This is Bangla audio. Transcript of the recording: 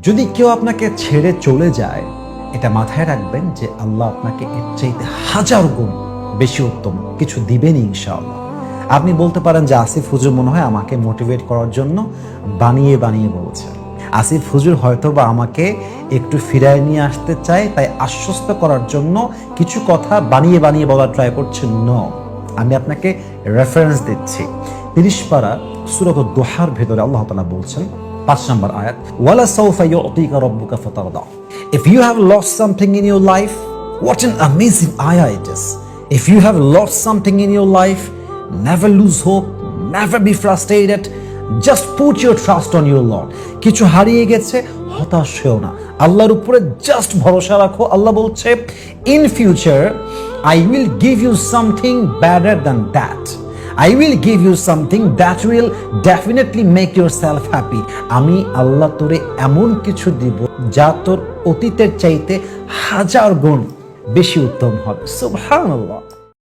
যদি কেউ আপনাকে ছেড়ে চলে যায়, এটা মাথায় রাখবেন যে আল্লাহ আপনাকে এর চাইতে 1000 গুণ বেশি উত্তম কিছু দিবেন ইনশাআল্লাহ। আপনি বলতে পারেন যে আসিফ হুজুর মনে হয় আমাকে মোটিভেট করার জন্য বানিয়ে বানিয়ে বলছে। আসিফ হুজুর হয়তো বা আমাকে একটু ফিরায় নিয়ে আসতে চায়, তাই আশ্বস্ত করার জন্য কিছু কথা বানিয়ে বানিয়ে বলার ট্রাই করছে। নো, আমি আপনাকে রেফারেন্স দিচ্ছি। 30 পারা সূরা দোহার ভেতরে আল্লাহ তাআলা বলছেন 5 নম্বর আয়াত, ওয়ালা সাউফা ইউতিকা রাব্বুকা ফাতারদা। If you have lost something in your life, what an amazing ayah it is. If you have lost something in your life, never lose hope, never be frustrated. Just put your trust on your Lord. কিছু হারিয়ে গেছে, হতাশ হও না, আল্লাহর উপরে জাস্ট ভরসা রাখো। আল্লাহ বলছে, in future I will give you something better than that. I will give you something that will definitely make yourself happy. আমি আল্লাহ তোরে এমন কিছু দিব যা তোর অতীতের চাইতে 1000 গুণ বেশি উত্তম হবে। সুবহানাল্লাহ।